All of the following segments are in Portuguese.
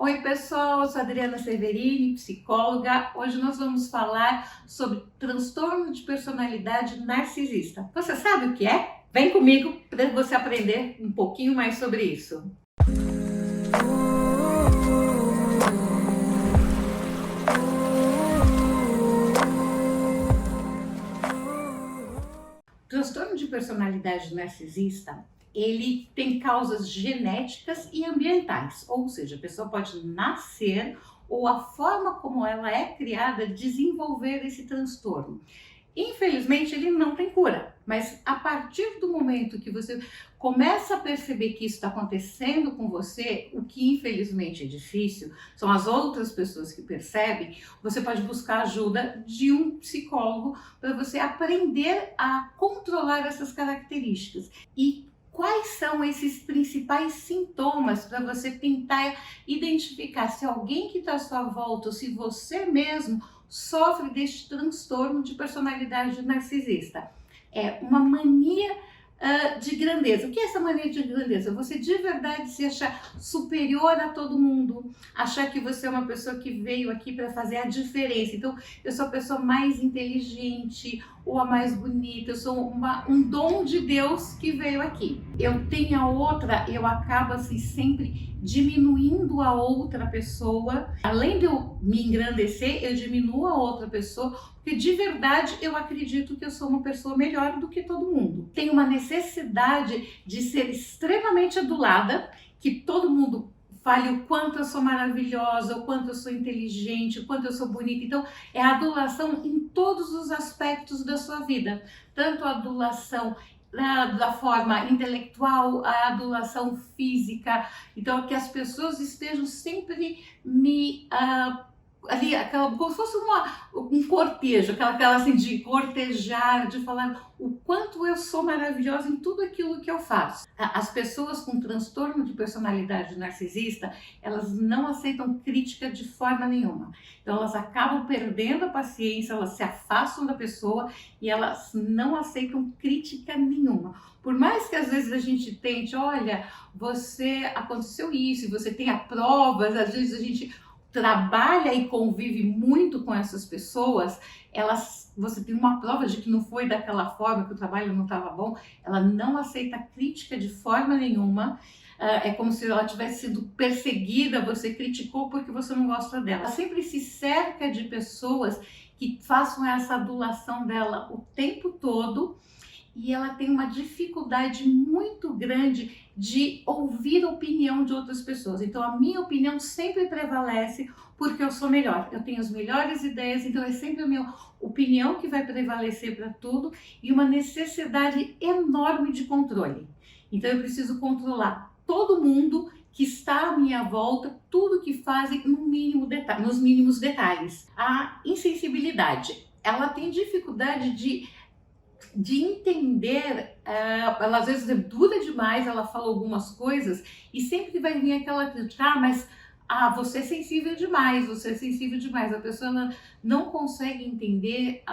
Oi pessoal, eu sou Adriana Severini, psicóloga. Hoje nós vamos falar sobre transtorno de personalidade narcisista. Você sabe o que é? Vem comigo para você aprender um pouquinho mais sobre isso. O transtorno de personalidade narcisista, ele tem causas genéticas e ambientais, ou seja, a pessoa pode nascer ou a forma como ela é criada desenvolver esse transtorno. Infelizmente, ele não tem cura, mas a partir do momento que você começa a perceber que isso está acontecendo com você, o que infelizmente é difícil, são as outras pessoas que percebem, você pode buscar ajuda de um psicólogo para você aprender a controlar essas características. E quais são esses principais sintomas para você tentar identificar se alguém que está à sua volta ou se você mesmo sofre deste transtorno de personalidade narcisista? É uma mania de grandeza. O que é essa mania de grandeza? Você de verdade se achar superior a todo mundo, achar que você é uma pessoa que veio aqui para fazer a diferença. Então, eu sou a pessoa mais inteligente ou a mais bonita, eu sou um dom de Deus que veio aqui. Eu tenho a outra, eu acabo assim sempre diminuindo a outra pessoa. Além de eu me engrandecer, eu diminuo a outra pessoa, porque de verdade eu acredito que eu sou uma pessoa melhor do que todo mundo. Tenho uma necessidade de ser extremamente adulada, que todo mundo fale o quanto eu sou maravilhosa, o quanto eu sou inteligente, o quanto eu sou bonita. Então, é a adulação em todos os aspectos da sua vida. Tanto a adulação da forma intelectual, a adulação física. Então, que as pessoas estejam sempre me ali, como se fosse um cortejo, aquela assim de cortejar, de falar o quanto eu sou maravilhosa em tudo aquilo que eu faço. As pessoas com transtorno de personalidade narcisista, elas não aceitam crítica de forma nenhuma. Então elas acabam perdendo a paciência, elas se afastam da pessoa e elas não aceitam crítica nenhuma. Por mais que às vezes a gente tente, olha, aconteceu isso, e você tenha provas, às vezes a gente trabalha e convive muito com essas pessoas, você tem uma prova de que não foi daquela forma, que o trabalho não estava bom, ela não aceita crítica de forma nenhuma. É como se ela tivesse sido perseguida, você criticou porque você não gosta dela. Ela sempre se cerca de pessoas que façam essa adulação dela o tempo todo, e ela tem uma dificuldade muito grande de ouvir a opinião de outras pessoas. Então a minha opinião sempre prevalece porque eu sou melhor, eu tenho as melhores ideias, então é sempre a minha opinião que vai prevalecer para tudo, e uma necessidade enorme de controle. Então eu preciso controlar todo mundo que está à minha volta, tudo que fazem nos mínimos detalhes. A insensibilidade, ela tem dificuldade de entender, ela às vezes é dura demais, ela fala algumas coisas e sempre vai vir aquela crítica, mas você é sensível demais, você é sensível demais. A pessoa não consegue entender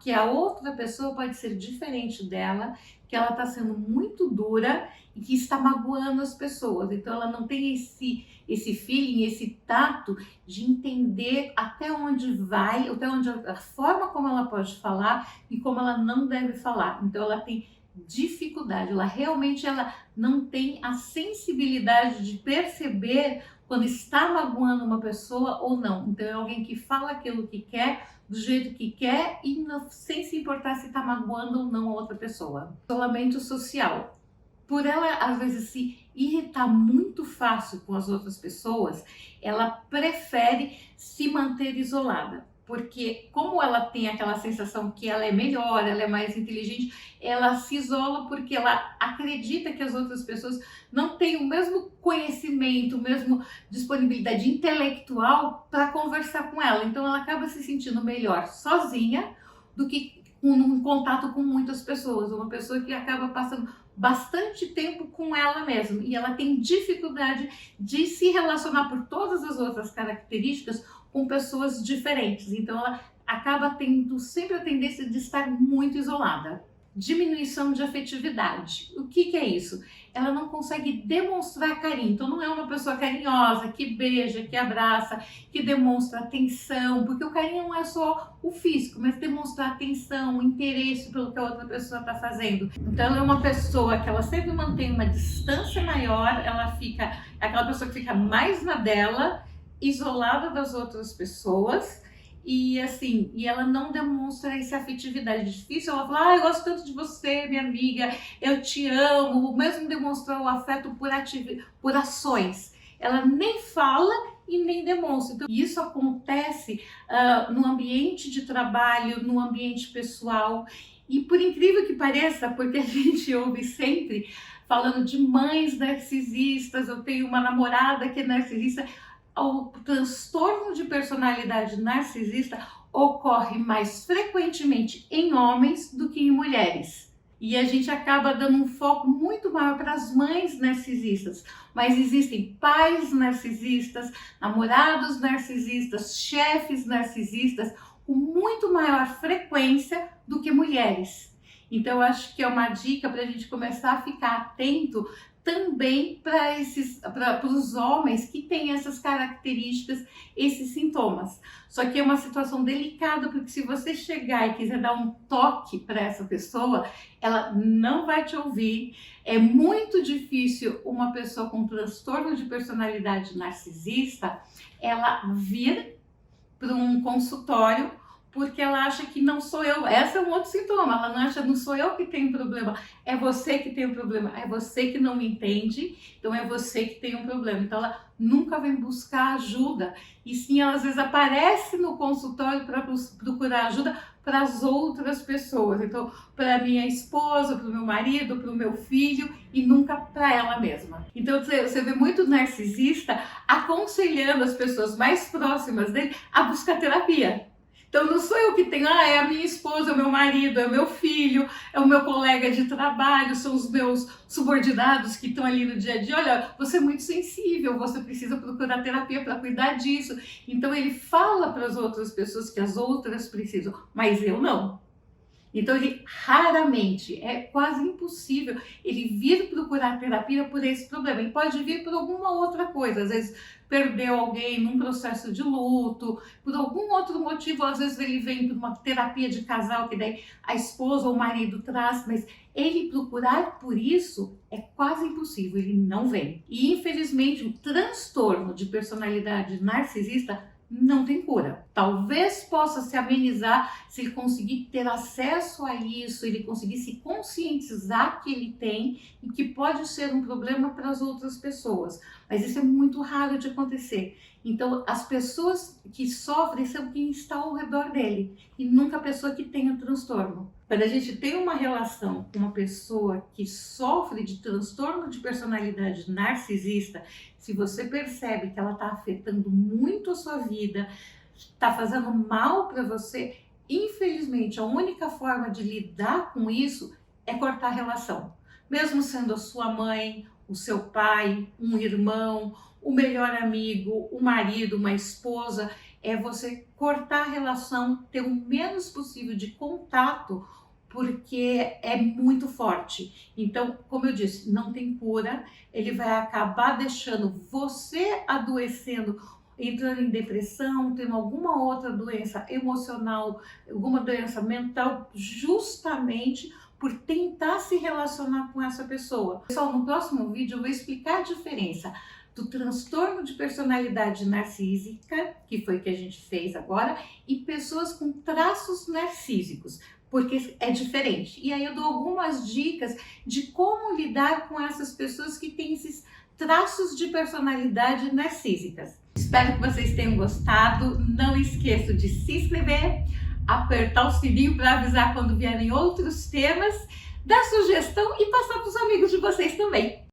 que a outra pessoa pode ser diferente dela, que ela está sendo muito dura e que está magoando as pessoas. Então ela não tem esse feeling, esse tato de entender até onde vai, até onde a forma como ela pode falar e como ela não deve falar. Então ela tem dificuldade, ela não tem a sensibilidade de perceber quando está magoando uma pessoa ou não. Então é alguém que fala aquilo que quer, do jeito que quer e sem se importar se está magoando ou não a outra pessoa. Isolamento social. Por ela às vezes se irritar muito fácil com as outras pessoas, ela prefere se manter isolada. Porque como ela tem aquela sensação que ela é melhor, ela é mais inteligente, ela se isola porque ela acredita que as outras pessoas não têm o mesmo conhecimento, a mesma disponibilidade intelectual para conversar com ela. Então ela acaba se sentindo melhor sozinha do que num contato com muitas pessoas. Uma pessoa que acaba passando bastante tempo com ela mesma e ela tem dificuldade de se relacionar por todas as outras características com pessoas diferentes. Então ela acaba tendo sempre a tendência de estar muito isolada. diminuição de afetividade. O que que é isso? Ela não consegue demonstrar carinho. Então não é uma pessoa carinhosa, que beija, que abraça, que demonstra atenção, porque o carinho não é só o físico, mas demonstrar atenção, interesse pelo que a outra pessoa está fazendo. Então ela é uma pessoa que ela sempre mantém uma distância maior, ela fica, é aquela pessoa que fica mais na dela, isolada das outras pessoas. E assim, e ela não demonstra essa afetividade. É difícil ela falar, eu gosto tanto de você, minha amiga, eu te amo, mesmo demonstrar o afeto por ações. Ela nem fala e nem demonstra. Então, isso acontece no ambiente de trabalho, no ambiente pessoal. E por incrível que pareça, porque a gente ouve sempre falando de mães narcisistas, eu tenho uma namorada que é narcisista, o transtorno de personalidade narcisista ocorre mais frequentemente em homens do que em mulheres. E a gente acaba dando um foco muito maior para as mães narcisistas. Mas existem pais narcisistas, namorados narcisistas, chefes narcisistas, com muito maior frequência do que mulheres. Então, eu acho que é uma dica para a gente começar a ficar atento também para os homens que têm essas características, esses sintomas. Só que é uma situação delicada, porque se você chegar e quiser dar um toque para essa pessoa, ela não vai te ouvir. É muito difícil uma pessoa com transtorno de personalidade narcisista, ela vir para um consultório, porque ela acha que não sou eu. Esse é um outro sintoma. Ela não acha, não sou eu que tenho problema, é você que tem um problema, é você que não me entende, então é você que tem um problema. Então ela nunca vem buscar ajuda, e sim, ela às vezes aparece no consultório para procurar ajuda para as outras pessoas. Então, para minha esposa, para o meu marido, para o meu filho, e nunca para ela mesma. Então você vê muito narcisista aconselhando as pessoas mais próximas dele a buscar terapia. Então não sou eu que tenho, é a minha esposa, é o meu marido, é o meu filho, é o meu colega de trabalho, são os meus subordinados que estão ali no dia a dia. Olha, você é muito sensível, você precisa procurar terapia para cuidar disso. Então ele fala para as outras pessoas que as outras precisam, mas eu não. Então ele raramente, é quase impossível ele vir procurar terapia por esse problema. Ele pode vir por alguma outra coisa, às vezes perdeu alguém num processo de luto, por algum outro motivo, às vezes ele vem por uma terapia de casal que daí a esposa ou o marido traz, mas ele procurar por isso é quase impossível, ele não vem. E infelizmente o transtorno de personalidade narcisista não tem cura. Talvez possa se amenizar se ele conseguir ter acesso a isso, ele conseguir se conscientizar que ele tem e que pode ser um problema para as outras pessoas. Mas isso é muito raro de acontecer. Então, as pessoas que sofrem são quem está ao redor dele e nunca a pessoa que tem o transtorno. Quando a gente tem uma relação com uma pessoa que sofre de transtorno de personalidade narcisista, se você percebe que ela está afetando muito a sua vida, está fazendo mal para você, infelizmente a única forma de lidar com isso é cortar a relação. Mesmo sendo a sua mãe, o seu pai, um irmão, o melhor amigo, o marido, uma esposa, é você cortar a relação, ter o menos possível de contato, porque é muito forte. Então, como eu disse, não tem cura, ele vai acabar deixando você adoecendo, entrando em depressão, tendo alguma outra doença emocional, alguma doença mental, justamente por tentar se relacionar com essa pessoa. Pessoal, no próximo vídeo eu vou explicar a diferença do transtorno de personalidade narcísica, que foi o que a gente fez agora, e pessoas com traços narcísicos, porque é diferente. E aí eu dou algumas dicas de como lidar com essas pessoas que têm esses traços de personalidade narcísicas. Espero que vocês tenham gostado. Não esqueçam de se inscrever, apertar o sininho para avisar quando vierem outros temas, dar sugestão e passar para os amigos de vocês também.